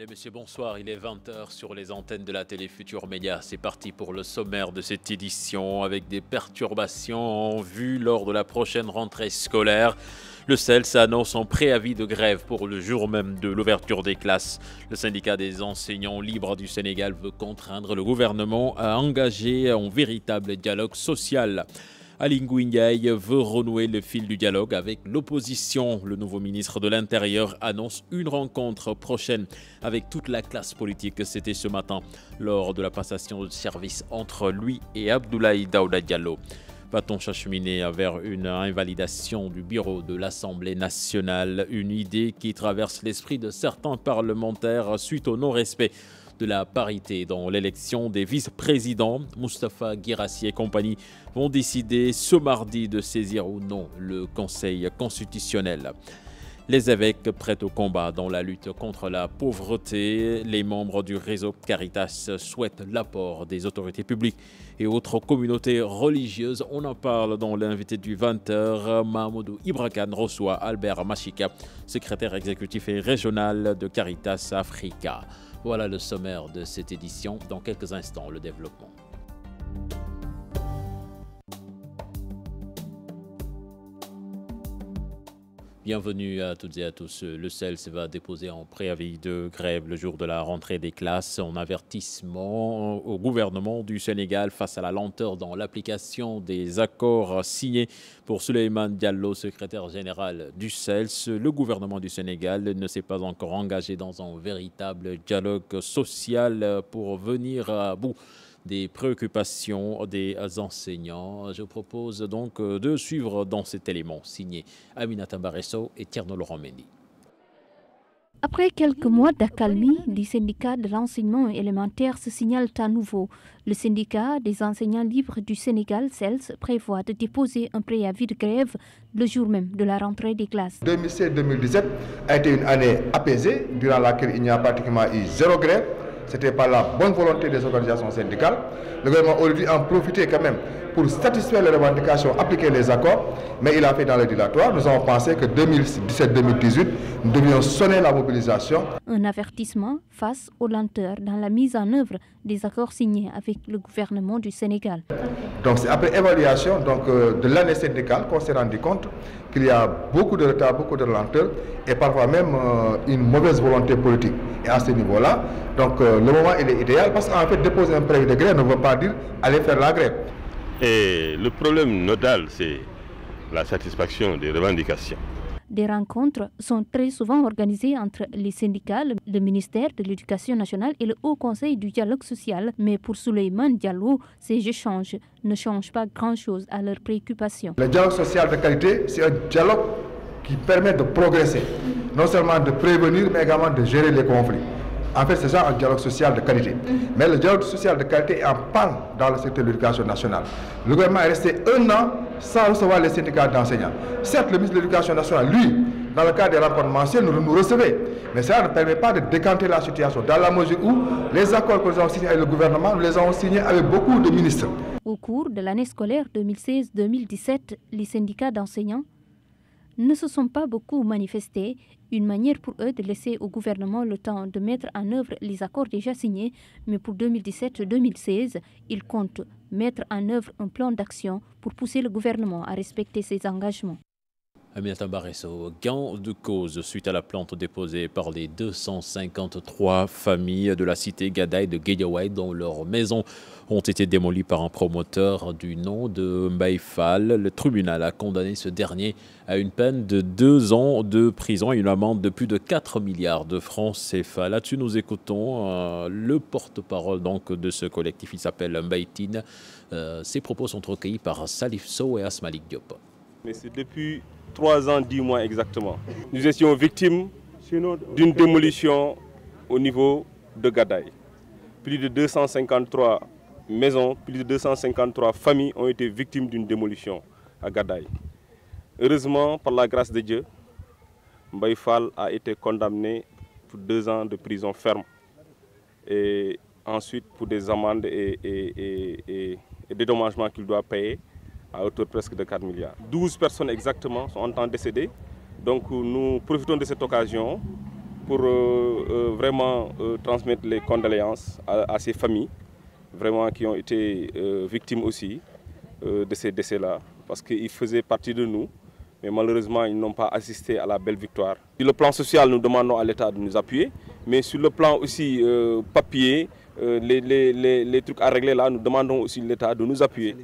Mesdames et messieurs, bonsoir. Il est 20 h sur les antennes de la télé Futur Média. C'est parti pour le sommaire de cette édition avec des perturbations en vue lors de la prochaine rentrée scolaire. Le CELS annonce son préavis de grève pour le jour même de l'ouverture des classes. Le syndicat des enseignants libres du Sénégal veut contraindre le gouvernement à engager un véritable dialogue social. Aly Ngouille Ndiaye veut renouer le fil du dialogue avec l'opposition. Le nouveau ministre de l'Intérieur annonce une rencontre prochaine avec toute la classe politique. C'était ce matin lors de la passation de service entre lui et Abdoulaye Daouda Diallo. Va-t-on s'acheminer vers une invalidation du bureau de l'Assemblée nationale? Une idée qui traverse l'esprit de certains parlementaires suite au non-respect de la parité dans l'élection des vice-présidents. Moustapha Guirassy et compagnie vont décider ce mardi de saisir ou non le Conseil constitutionnel. Les évêques prêts au combat dans la lutte contre la pauvreté. Les membres du réseau Caritas souhaitent l'apport des autorités publiques et autres communautés religieuses. On en parle dans l'invité du 20 h. Mahmoudou Ibra Kane reçoit Albert Machika, secrétaire exécutif et régional de Caritas Africa. Voilà le sommaire de cette édition. Dans quelques instants, le développement. Bienvenue à toutes et à tous. Le CELS va déposer un préavis de grève le jour de la rentrée des classes. En avertissement au gouvernement du Sénégal face à la lenteur dans l'application des accords signés pour Souleymane Diallo, secrétaire général du CELS. Le gouvernement du Sénégal ne s'est pas encore engagé dans un véritable dialogue social pour venir à bout des préoccupations des enseignants. Je propose donc de suivre dans cet élément signé Aminata Mbaresso et Tierno Laurent Mendy. Après quelques mois d'accalmie, les syndicats de l'enseignement élémentaire se signalent à nouveau. Le syndicat des enseignants libres du Sénégal, CELS, prévoit de déposer un préavis de grève le jour même de la rentrée des classes. 2016-2017 a été une année apaisée, durant laquelle il n'y a pratiquement eu zéro grève. C'était par la bonne volonté des organisations syndicales. Le gouvernement aurait dû en profiter quand même pour satisfaire les revendications, appliquer les accords, mais il a fait dans le dilatoire. Nous avons pensé que 2017-2018, nous devions sonner la mobilisation. Un avertissement face aux lenteurs dans la mise en œuvre des accords signés avec le gouvernement du Sénégal. Donc c'est après évaluation de l'année syndicale qu'on s'est rendu compte qu'il y a beaucoup de retard, beaucoup de lenteur et parfois même une mauvaise volonté politique. Et à ce niveau-là, donc le moment il est idéal parce qu'en fait déposer un préavis de grève ne veut pas dire aller faire la grève. Et le problème nodal, c'est la satisfaction des revendications. Des rencontres sont très souvent organisées entre les syndicats, le ministère de l'Éducation nationale et le Haut Conseil du dialogue social. Mais pour Souleymane Diallo, ces échanges ne changent pas grand-chose à leurs préoccupations. Le dialogue social de qualité, c'est un dialogue qui permet de progresser, non seulement de prévenir, mais également de gérer les conflits. En fait, c'est ça un dialogue social de qualité. Mais le dialogue social de qualité est en panne dans le secteur de l'éducation nationale. Le gouvernement est resté un an sans recevoir les syndicats d'enseignants. Certes, le ministre de l'Éducation nationale, lui, dans le cadre des rencontres mensuelles, nous recevait. Mais ça ne permet pas de décanter la situation, dans la mesure où les accords que nous avons signés avec le gouvernement, nous les avons signés avec beaucoup de ministres. Au cours de l'année scolaire 2016-2017, les syndicats d'enseignants ne se sont pas beaucoup manifestés, une manière pour eux de laisser au gouvernement le temps de mettre en œuvre les accords déjà signés, mais pour 2017-2016, ils comptent mettre en œuvre un plan d'action pour pousser le gouvernement à respecter ses engagements. Aminata Mbaresso, gain de cause suite à la plainte déposée par les 253 familles de la cité Gadaye de Guédiawaye dont leurs maisons ont été démolies par un promoteur du nom de Mbaye Fall. Le tribunal a condamné ce dernier à une peine de 2 ans de prison et une amende de plus de 4 milliards de francs CFA. Là-dessus, nous écoutons le porte-parole donc de ce collectif. Il s'appelle Mbaye Tine. Ses propos sont recueillis par Salif Sow et Asmalik Diop. Mais c'est depuis 3 ans, 10 mois exactement. Nous étions victimes d'une démolition au niveau de Gadaye. Plus de 253 maisons, plus de 253 familles ont été victimes d'une démolition à Gadaye. Heureusement, par la grâce de Dieu, Mbaye Fall a été condamné pour 2 ans de prison ferme. Et ensuite pour des amendes et des dédommagements qu'il doit payer à hauteur presque de 4 milliards. 12 personnes exactement sont en temps décédées. Donc nous profitons de cette occasion pour vraiment transmettre les condoléances à ces familles, vraiment qui ont été victimes aussi de ces décès-là, parce qu'ils faisaient partie de nous, mais malheureusement ils n'ont pas assisté à la belle victoire. Sur le plan social, nous demandons à l'État de nous appuyer, mais sur le plan aussi papier, les trucs à régler là, nous demandons aussi à l'État de nous appuyer.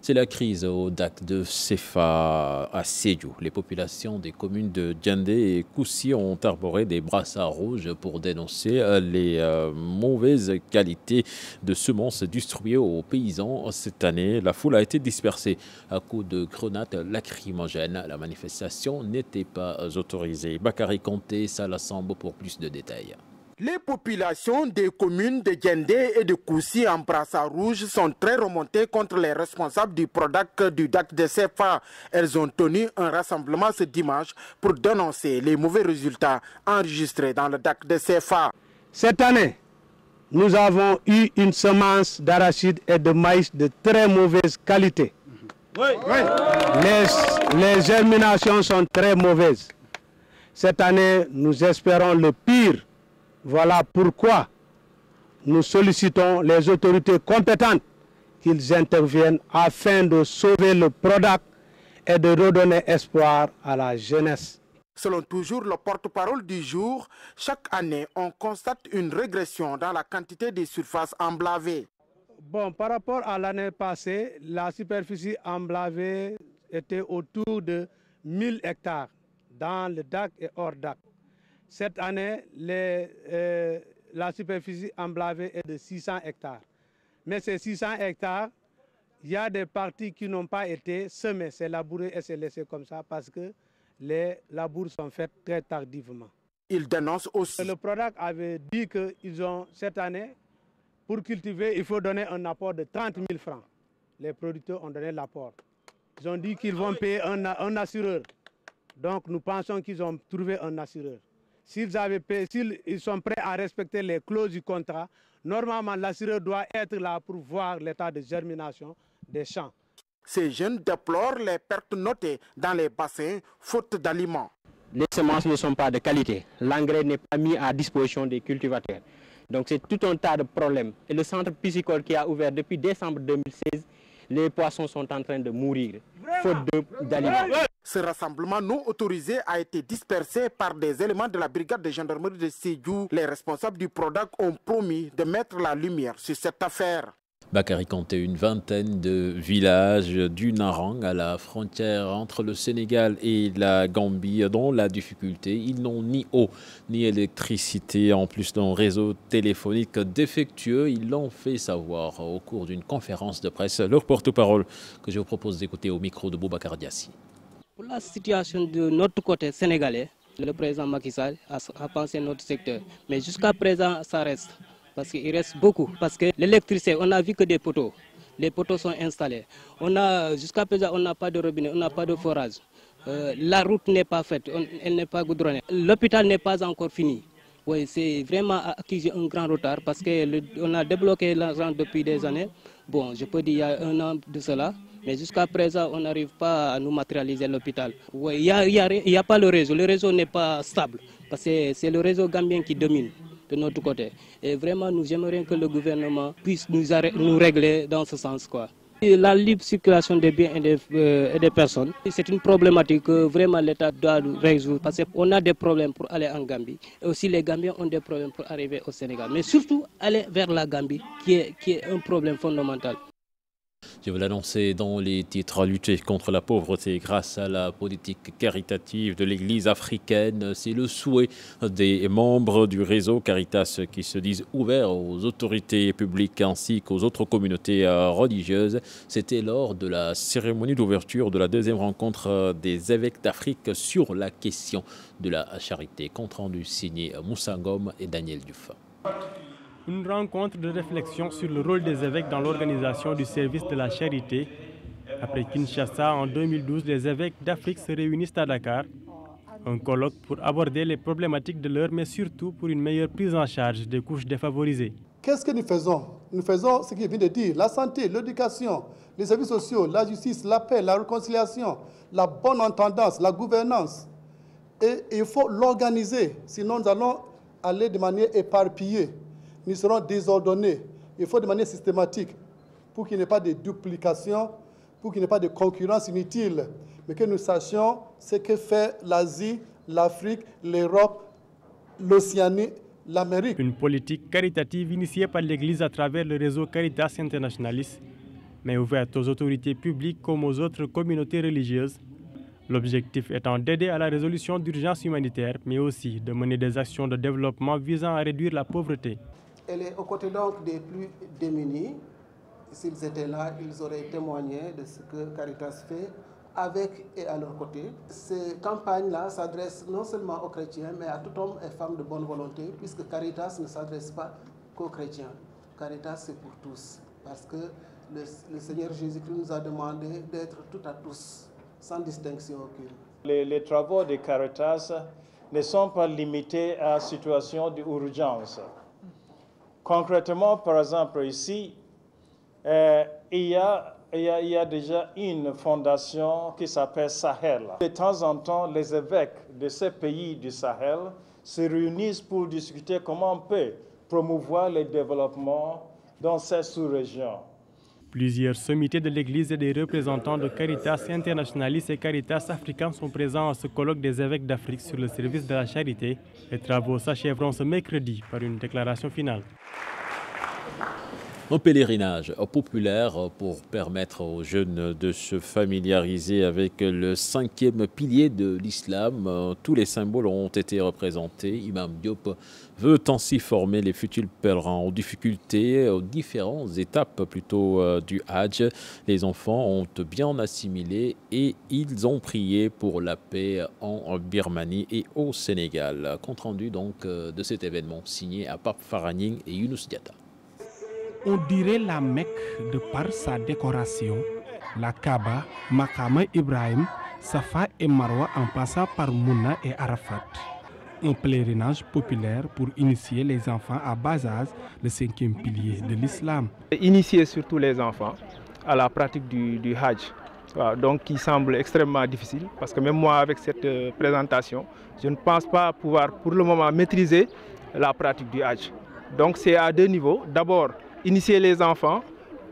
C'est la crise au DAC de Sefa à Sédhiou. Les populations des communes de Diendé et Koussi ont arboré des brassards rouges pour dénoncer les mauvaises qualités de semences distribuées aux paysans cette année. La foule a été dispersée à coups de grenades lacrymogènes. La manifestation n'était pas autorisée. Bakary Conté, Salah Sambo pour plus de détails. Les populations des communes de Diendé et de Koussi en brassard rouge sont très remontées contre les responsables du PRODAC du DAC de Sefa. Elles ont tenu un rassemblement ce dimanche pour dénoncer les mauvais résultats enregistrés dans le DAC de Sefa. Cette année, nous avons eu une semence d'arachide et de maïs de très mauvaise qualité. Les germinations sont très mauvaises. Cette année, nous espérons le pire. Voilà pourquoi nous sollicitons les autorités compétentes qu'ils interviennent afin de sauver le PRODAC et de redonner espoir à la jeunesse. Selon toujours le porte-parole du jour, chaque année, on constate une régression dans la quantité des surfaces emblavées. Bon, par rapport à l'année passée, la superficie emblavée était autour de 1000 hectares dans le DAC et hors DAC. Cette année, la superficie emblavée est de 600 hectares. Mais ces 600 hectares, il y a des parties qui n'ont pas été semées. C'est labouré et c'est laissé comme ça parce que les labours sont faits très tardivement. Il dénonce aussi. Le PRODAC avait dit qu'ils ont, cette année, pour cultiver, il faut donner un apport de 30 000 francs. Les producteurs ont donné l'apport. Ils ont dit qu'ils vont payer un assureur. Donc nous pensons qu'ils ont trouvé un assureur. S'ils sont prêts à respecter les clauses du contrat, normalement l'assureur doit être là pour voir l'état de germination des champs. Ces jeunes déplorent les pertes notées dans les bassins faute d'aliments. Les semences ne sont pas de qualité. L'engrais n'est pas mis à disposition des cultivateurs. Donc c'est tout un tas de problèmes. Et le centre piscicole qui a ouvert depuis décembre 2016, les poissons sont en train de mourir, faute d'aliments. Ce rassemblement non autorisé a été dispersé par des éléments de la brigade de gendarmerie de Sédhiou. Les responsables du PRODAC ont promis de mettre la lumière sur cette affaire. Bakary Conté, une vingtaine de villages du Narang à la frontière entre le Sénégal et la Gambie dont la difficulté, ils n'ont ni eau ni électricité, en plus d'un réseau téléphonique défectueux. Ils l'ont fait savoir au cours d'une conférence de presse. Leur porte-parole que je vous propose d'écouter au micro de Boubacar Diassi. Pour la situation de notre côté sénégalais, le président Macky Sall a pensé notre secteur. Mais jusqu'à présent, ça reste. Parce qu'il reste beaucoup. Parce que l'électricité, on n'a vu que des poteaux. Les poteaux sont installés. Jusqu'à présent, on n'a pas de robinet, on n'a pas de forage. La route n'est pas faite, elle n'est pas goudronnée. L'hôpital n'est pas encore fini. Oui, c'est vraiment acquis un grand retard parce qu'on a débloqué l'argent depuis des années. Bon, je peux dire il y a un an de cela. Mais jusqu'à présent, on n'arrive pas à nous matérialiser l'hôpital. Oui, il n'y a pas le réseau n'est pas stable. Parce que c'est le réseau gambien qui domine de notre côté. Et vraiment, nous aimerions que le gouvernement puisse nous régler dans ce sens, quoi. La libre circulation des biens et des personnes, c'est une problématique que vraiment l'État doit résoudre parce qu'on a des problèmes pour aller en Gambie. Et aussi les Gambiens ont des problèmes pour arriver au Sénégal. Mais surtout, aller vers la Gambie qui est un problème fondamental. Je vais l'annoncer dans les titres. Lutter contre la pauvreté grâce à la politique caritative de l'Église africaine. C'est le souhait des membres du réseau Caritas qui se disent ouverts aux autorités publiques ainsi qu'aux autres communautés religieuses. C'était lors de la cérémonie d'ouverture de la deuxième rencontre des évêques d'Afrique sur la question de la charité. Compte rendu signé Moussa Ngom et Daniel Diouf. Une rencontre de réflexion sur le rôle des évêques dans l'organisation du service de la charité. Après Kinshasa, en 2012, les évêques d'Afrique se réunissent à Dakar. Un colloque pour aborder les problématiques de l'heure, mais surtout pour une meilleure prise en charge des couches défavorisées. Qu'est-ce que nous faisons? Nous faisons ce qu'il vient de dire, la santé, l'éducation, les services sociaux, la justice, la paix, la réconciliation, la bonne entendance, la gouvernance. Et il faut l'organiser, sinon nous allons aller de manière éparpillée. Nous serons désordonnés. Il faut de manière systématique pour qu'il n'y ait pas de duplication, pour qu'il n'y ait pas de concurrence inutile, mais que nous sachions ce que fait l'Asie, l'Afrique, l'Europe, l'Océanie, l'Amérique. Une politique caritative initiée par l'Église à travers le réseau Caritas Internationalis, mais ouverte aux autorités publiques comme aux autres communautés religieuses. L'objectif étant d'aider à la résolution d'urgences humanitaires, mais aussi de mener des actions de développement visant à réduire la pauvreté. Elle est aux côtés donc des plus démunis. S'ils étaient là, ils auraient témoigné de ce que Caritas fait avec et à leur côté. Ces campagnes-là s'adressent non seulement aux chrétiens, mais à tout homme et femme de bonne volonté, puisque Caritas ne s'adresse pas qu'aux chrétiens. Caritas, c'est pour tous, parce que le Seigneur Jésus-Christ nous a demandé d'être tout à tous, sans distinction aucune. Les travaux de Caritas ne sont pas limités à la situation d'urgence. Concrètement, par exemple, ici, il y a déjà une fondation qui s'appelle Sahel. De temps en temps, les évêques de ces pays du Sahel se réunissent pour discuter comment on peut promouvoir le développement dans ces sous-régions. Plusieurs sommités de l'Église et des représentants de Caritas Internationalis et Caritas Africains sont présents à ce colloque des évêques d'Afrique sur le service de la charité. Les travaux s'achèveront ce mercredi par une déclaration finale. Un pèlerinage populaire pour permettre aux jeunes de se familiariser avec le 5e pilier de l'islam. Tous les symboles ont été représentés. Imam Diop veut ainsi former les futurs pèlerins aux difficultés, aux différentes étapes plutôt du Hajj. Les enfants ont bien assimilé et ils ont prié pour la paix en Birmanie et au Sénégal. Compte rendu donc de cet événement signé à Pape Faraning et Younous Diatta. On dirait la Mecque de par sa décoration, la Kaaba, Maqama Ibrahim, Safa et Marwa en passant par Mouna et Arafat. Un pèlerinage populaire pour initier les enfants à bas âge, le 5e pilier de l'islam. Initier surtout les enfants à la pratique du Hajj, donc qui semble extrêmement difficile, parce que même moi avec cette présentation, je ne pense pas pouvoir pour le moment maîtriser la pratique du Hajj. Donc c'est à deux niveaux. D'abord, initier les enfants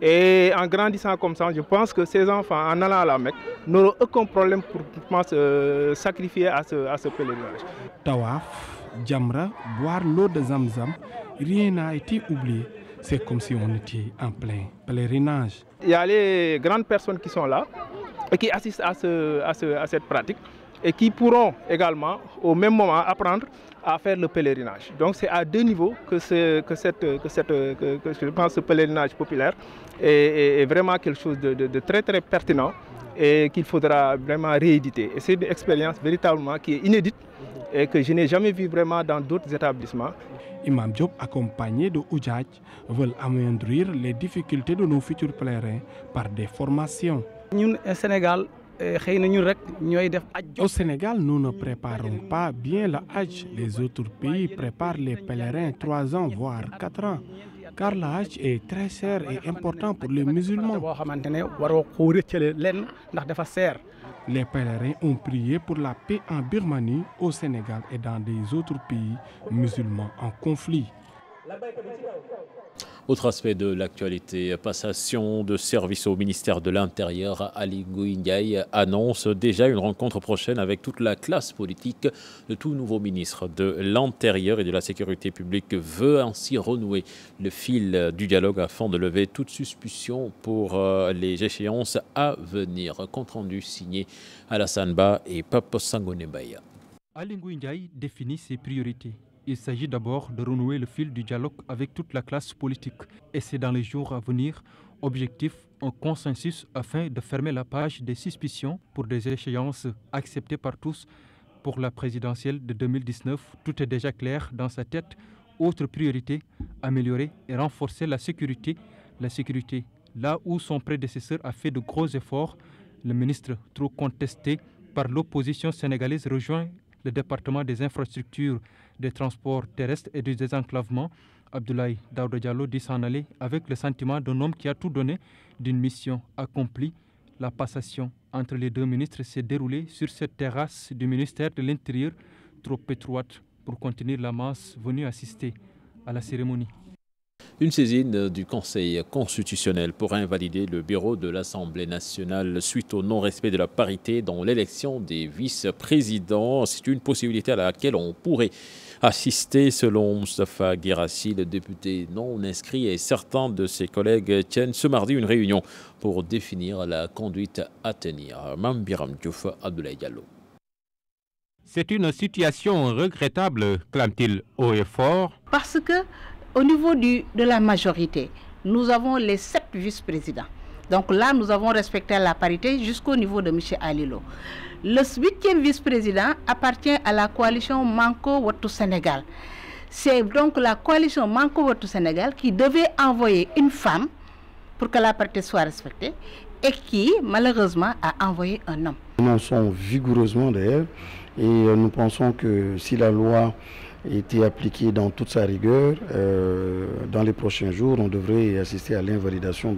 et en grandissant comme ça, je pense que ces enfants, en allant à la Mecque, n'auront aucun problème pour se sacrifier à ce pèlerinage. Tawaf, Djamra, boire l'eau de Zamzam, rien n'a été oublié. C'est comme si on était en plein pèlerinage. Il y a les grandes personnes qui sont là et qui assistent à cette pratique et qui pourront également au même moment apprendre à faire le pèlerinage. Donc c'est à deux niveaux que je pense ce pèlerinage populaire est vraiment quelque chose de très très pertinent et qu'il faudra vraiment rééditer. Et c'est une expérience véritablement qui est inédite et que je n'ai jamais vue vraiment dans d'autres établissements. Imam Diop, accompagné de Oudjadj, veulent amoindrir les difficultés de nos futurs pèlerins par des formations. Au Sénégal, nous ne préparons pas bien le Hajj. Les autres pays préparent les pèlerins 3 ans, voire 4 ans. Car le Hajj est très cher et important pour les musulmans. Les pèlerins ont prié pour la paix en Birmanie, au Sénégal et dans des autres pays musulmans en conflit. Autre aspect de l'actualité, passation de service au ministère de l'Intérieur. Ali Ngouille Ndiaye annonce déjà une rencontre prochaine avec toute la classe politique. Le tout nouveau ministre de l'Intérieur et de la Sécurité publique veut ainsi renouer le fil du dialogue afin de lever toute suspicion pour les échéances à venir. Compte rendu signé Alassane Ba et Pape Sangone Baya. Ali Ngouille Ndiaye définit ses priorités. Il s'agit d'abord de renouer le fil du dialogue avec toute la classe politique. Et c'est dans les jours à venir, objectif, un consensus afin de fermer la page des suspicions pour des échéances acceptées par tous. Pour la présidentielle de 2019, tout est déjà clair dans sa tête. Autre priorité, améliorer et renforcer la sécurité. La sécurité, là où son prédécesseur a fait de gros efforts, le ministre trop contesté par l'opposition sénégalaise rejoint le département des infrastructures, des transports terrestres et du désenclavement. Abdoulaye Daouda Diallo dit s'en aller avec le sentiment d'un homme qui a tout donné, d'une mission accomplie. La passation entre les deux ministres s'est déroulée sur cette terrasse du ministère de l'Intérieur, trop étroite pour contenir la masse venue assister à la cérémonie. Une saisine du Conseil constitutionnel pour invalider le bureau de l'Assemblée nationale suite au non-respect de la parité dans l'élection des vice-présidents. C'est une possibilité à laquelle on pourrait assister selon Moustapha Guirassy, le député non inscrit, et certains de ses collègues tiennent ce mardi une réunion pour définir la conduite à tenir. Mambiram Diouf, Abdoulaye Diallo. C'est une situation regrettable, clame-t-il haut et fort. Parce que au niveau de la majorité, nous avons les 7 vice-présidents. Donc là, nous avons respecté la parité jusqu'au niveau de M. Alilo. Le 8e vice-président appartient à la coalition Manko Wattu Sénégal. C'est donc la coalition Manko Wattu Sénégal qui devait envoyer une femme pour que la parité soit respectée et qui, malheureusement, a envoyé un homme. Nous dénonçons vigoureusement d'ailleurs et nous pensons que si la loi était appliquée dans toute sa rigueur, dans les prochains jours, on devrait assister à l'invalidation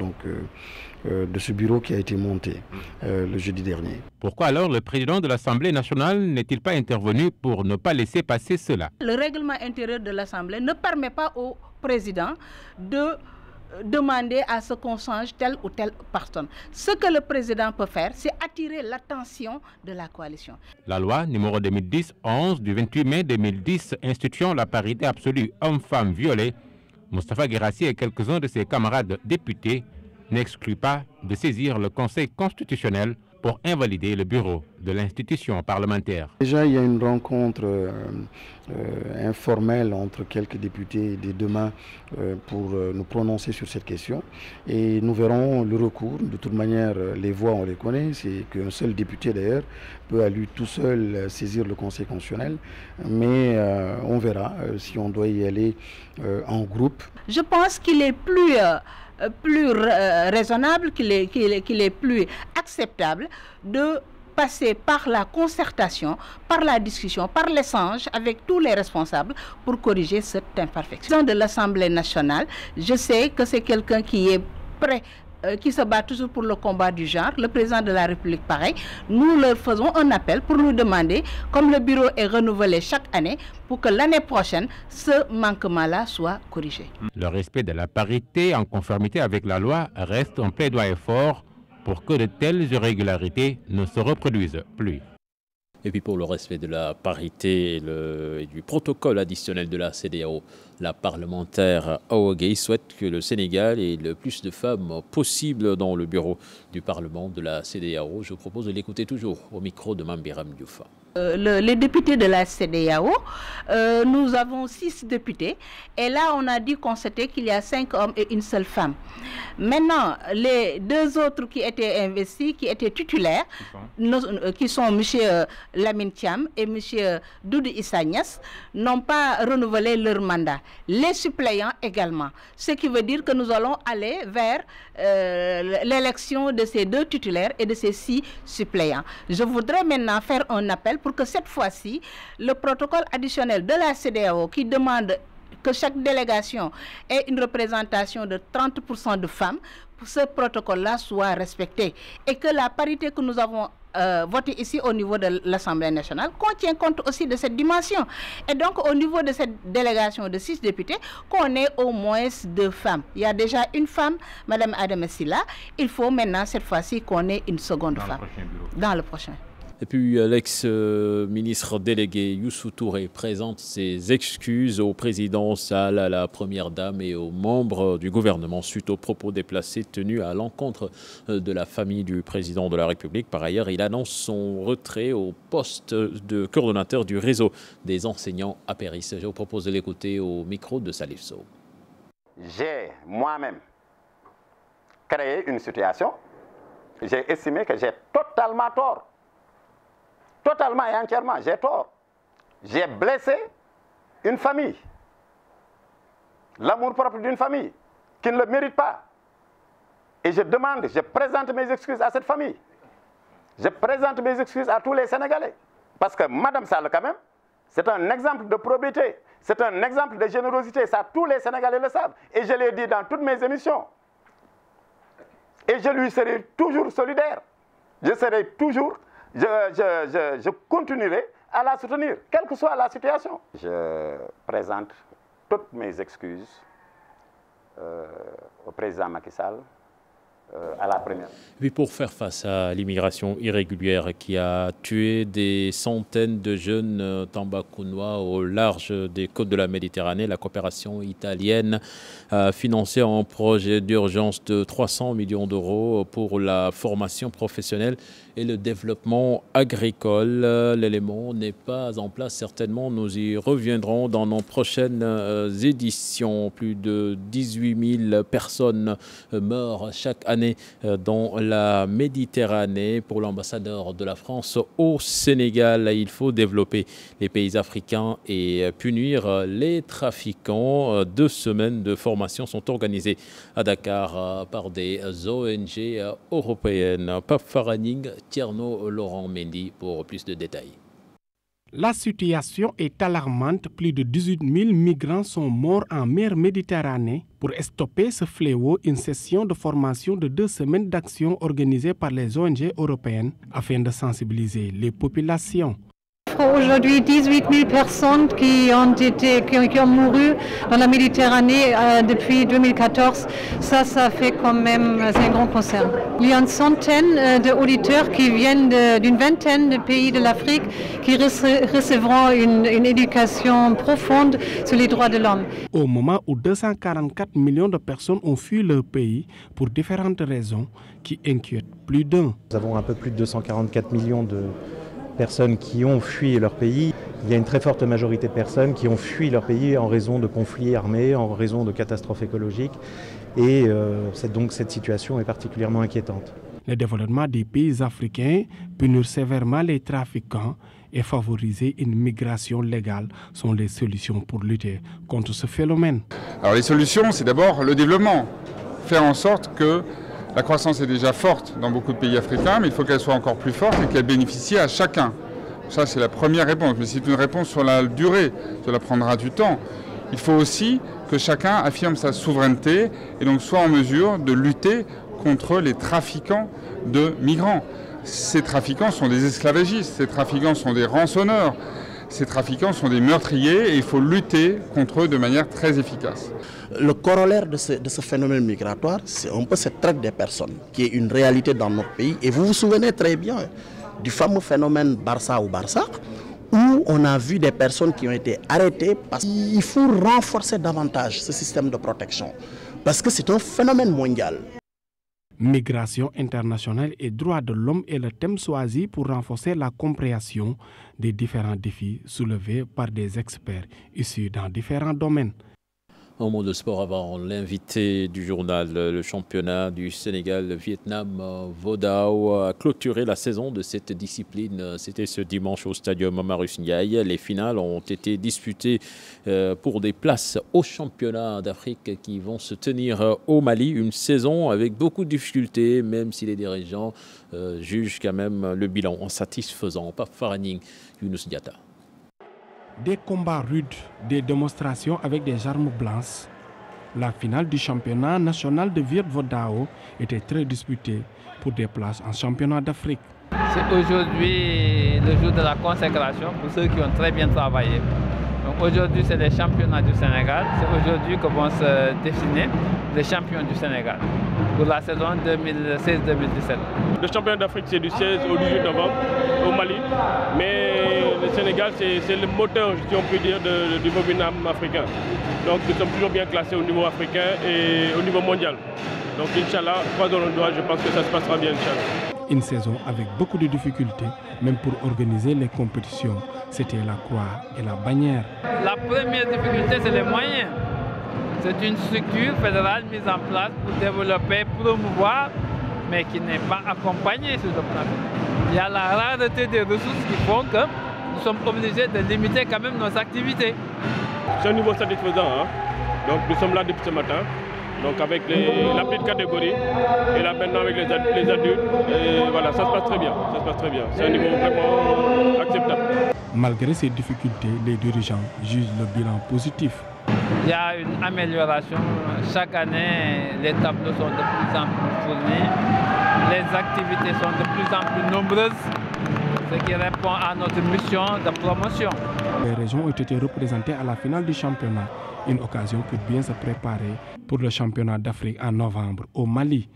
de ce bureau qui a été monté le jeudi dernier. Pourquoi alors le président de l'Assemblée nationale n'est-il pas intervenu pour ne pas laisser passer cela? Le règlement intérieur de l'Assemblée ne permet pas au président de demander à ce qu'on change telle ou telle personne. Ce que le président peut faire, c'est attirer l'attention de la coalition. La loi numéro 2010-11 du 28 mai 2010 instituant la parité absolue homme-femme violée, Moustapha Guirassy et quelques-uns de ses camarades députés n'excluent pas de saisir le Conseil constitutionnel pour invalider le bureau de l'institution parlementaire. Déjà, il y a une rencontre informelle entre quelques députés des deux mains pour nous prononcer sur cette question. Et nous verrons le recours. De toute manière, les voies, on les connaît. C'est qu'un seul député, d'ailleurs, peut à lui tout seul saisir le Conseil constitutionnel. Mais on verra si on doit y aller en groupe. Je pense qu'il est plus raisonnable, qu'il est plus acceptable de passer par la concertation, par la discussion, par l'échange avec tous les responsables pour corriger cette imperfection. De l'Assemblée nationale, je sais que c'est quelqu'un qui est prêt, qui se bat toujours pour le combat du genre. Le président de la République, pareil. Nous leur faisons un appel pour nous demander, comme le bureau est renouvelé chaque année, pour que l'année prochaine, ce manquement-là soit corrigé. Le respect de la parité en conformité avec la loi reste un plaidoyer fort pour que de telles irrégularités ne se reproduisent plus. Et puis pour le respect de la parité et du protocole additionnel de la CEDEAO, la parlementaire Awa Gueye souhaite que le Sénégal ait le plus de femmes possible dans le bureau du Parlement de la CEDEAO. Je vous propose de l'écouter toujours au micro de Mambiram Diouf. Les députés de la CEDEAO, nous avons 6 députés et là on a dû constater qu'il y a 5 hommes et une seule femme. Maintenant, les 2 autres qui étaient investis, qui étaient titulaires, qui sont M. Lamine Thiam et M. Doudou Issa Niasse, n'ont pas renouvelé leur mandat. Les suppléants également. Ce qui veut dire que nous allons aller vers l'élection de ces 2 titulaires et de ces 6 suppléants. Je voudrais maintenant faire un appel pour que cette fois-ci, le protocole additionnel de la CEDEAO qui demande que chaque délégation ait une représentation de 30% de femmes, ce protocole-là soit respecté et que la parité que nous avons votée ici au niveau de l'Assemblée nationale tient compte aussi de cette dimension. Et donc au niveau de cette délégation de 6 députés, qu'on ait au moins 2 femmes. Il y a déjà une femme, Mme Adama Silla. Il faut maintenant cette fois-ci qu'on ait une seconde femme dans le prochain. Et puis l'ex-ministre délégué Youssou Touré présente ses excuses au président Sall, à la première dame et aux membres du gouvernement suite aux propos déplacés tenus à l'encontre de la famille du président de la République. Par ailleurs, il annonce son retrait au poste de coordonnateur du réseau des enseignants à Péris. Je vous propose de l'écouter au micro de Salif Sow. J'ai moi-même créé une situation. J'ai estimé que j'ai totalement tort. Totalement et entièrement, j'ai tort. J'ai blessé une famille. L'amour-propre d'une famille qui ne le mérite pas. Et je présente mes excuses à cette famille. Je présente mes excuses à tous les Sénégalais. Parce que Mme Sall, quand même, c'est un exemple de probité. C'est un exemple de générosité. Ça, tous les Sénégalais le savent. Et je l'ai dit dans toutes mes émissions. Et je lui serai toujours solidaire. je serai toujours, je continuerai à la soutenir, quelle que soit la situation. Je présente toutes mes excuses au président Macky Sall à la première. Puis pour faire face à l'immigration irrégulière qui a tué des centaines de jeunes Tambacounouas au large des côtes de la Méditerranée, la coopération italienne a financé un projet d'urgence de 300 millions d'euros pour la formation professionnelle et le développement agricole. L'élément n'est pas en place, certainement. Nous y reviendrons dans nos prochaines éditions. Plus de 18 000 personnes meurent chaque année dans la Méditerranée. Pour l'ambassadeur de la France au Sénégal, il faut développer les pays africains et punir les trafiquants. 2 semaines de formation sont organisées à Dakar par des ONG européennes. Pape Faraning, Tierno Laurent Mendy pour plus de détails. La situation est alarmante. Plus de 18 000 migrants sont morts en mer Méditerranée. Pour stopper ce fléau, une session de formation de 2 semaines d'action organisée par les ONG européennes afin de sensibiliser les populations. Aujourd'hui, 18 000 personnes qui ont mouru dans la Méditerranée depuis 2014. Ça fait quand même un grand concern. Il y a une centaine d'auditeurs qui viennent d'une vingtaine de pays de l'Afrique qui recevront une éducation profonde sur les droits de l'homme. Au moment où 244 millions de personnes ont fui leur pays pour différentes raisons qui inquiètent plus d'un. Nous avons un peu plus de 244 millions de personnes qui ont fui leur pays. Il y a une très forte majorité de personnes qui ont fui leur pays en raison de conflits armés, en raison de catastrophes écologiques. Et donc cette situation est particulièrement inquiétante. Le développement des pays africains, punir sévèrement les trafiquants et favoriser une migration légale sont les solutions pour lutter contre ce phénomène. Alors les solutions, c'est d'abord le développement. Faire en sorte que la croissance est déjà forte dans beaucoup de pays africains, mais il faut qu'elle soit encore plus forte et qu'elle bénéficie à chacun. Ça, c'est la première réponse, mais c'est une réponse sur la durée. Cela prendra du temps. Il faut aussi que chacun affirme sa souveraineté et donc soit en mesure de lutter contre les trafiquants de migrants. Ces trafiquants sont des esclavagistes, ces trafiquants sont des rançonneurs, ces trafiquants sont des meurtriers et il faut lutter contre eux de manière très efficace. Le corollaire de ce phénomène migratoire, c'est un peu cette traite des personnes, qui est une réalité dans notre pays. Et vous vous souvenez très bien du fameux phénomène Barça ou Barsaq, où on a vu des personnes qui ont été arrêtées parce qu'il faut renforcer davantage ce système de protection, parce que c'est un phénomène mondial. Migration internationale et droits de l'homme est le thème choisi pour renforcer la compréhension des différents défis soulevés par des experts issus dans différents domaines. Au mot de sport, avant l'invité du journal, le championnat du Sénégal, Vietnam Vodao a clôturé la saison de cette discipline. C'était ce dimanche au stadium Marius Ndiaye. Les finales ont été disputées pour des places au championnat d'Afrique qui vont se tenir au Mali. Une saison avec beaucoup de difficultés, même si les dirigeants jugent quand même le bilan satisfaisant. Pape Faraning, Younous Diatta. Des combats rudes, des démonstrations avec des armes blanches. La finale du championnat national de Viet Vodao était très disputée pour des places en championnat d'Afrique. C'est aujourd'hui le jour de la consécration pour ceux qui ont très bien travaillé. Aujourd'hui, c'est les championnats du Sénégal. C'est aujourd'hui que vont se définir les champions du Sénégal pour la saison 2016-2017. Le championnat d'Afrique, c'est du 16 au 18 novembre au Mali. Mais le Sénégal, c'est le moteur, si on peut dire, du Vietnam africain. Donc nous sommes toujours bien classés au niveau africain et au niveau mondial. Donc Inch'Allah, croisons le doigt, je pense que ça se passera bien, Inch'Allah. Une saison avec beaucoup de difficultés, même pour organiser les compétitions. C'était la croix et la bannière. La première difficulté, c'est les moyens. C'est une structure fédérale mise en place pour développer, promouvoir, mais qui n'est pas accompagnée sur le plan. Il y a la rareté des ressources qui font que nous sommes obligés de limiter quand même nos activités. C'est un niveau satisfaisant. Donc nous sommes là depuis ce matin. Donc avec la petite catégorie et là maintenant avec les adultes, et voilà, ça se passe très bien. Ça se passe très bien. C'est un niveau vraiment acceptable. Malgré ces difficultés, les dirigeants jugent le bilan positif. Il y a une amélioration. Chaque année, les tableaux sont de plus en plus fournis. les activités sont de plus en plus nombreuses, ce qui répond à notre mission de promotion. Les régions ont été représentées à la finale du championnat, une occasion pour bien se préparer pour le championnat d'Afrique en novembre au Mali.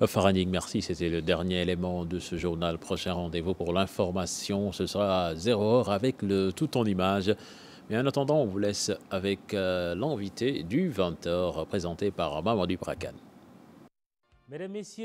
Faranig, merci. C'était le dernier élément de ce journal. Prochain rendez-vous pour l'information, ce sera à 0h avec le tout en images. Mais en attendant, on vous laisse avec l'invité du 20h présenté par Mamadou Brakan. Mesdames, Messieurs,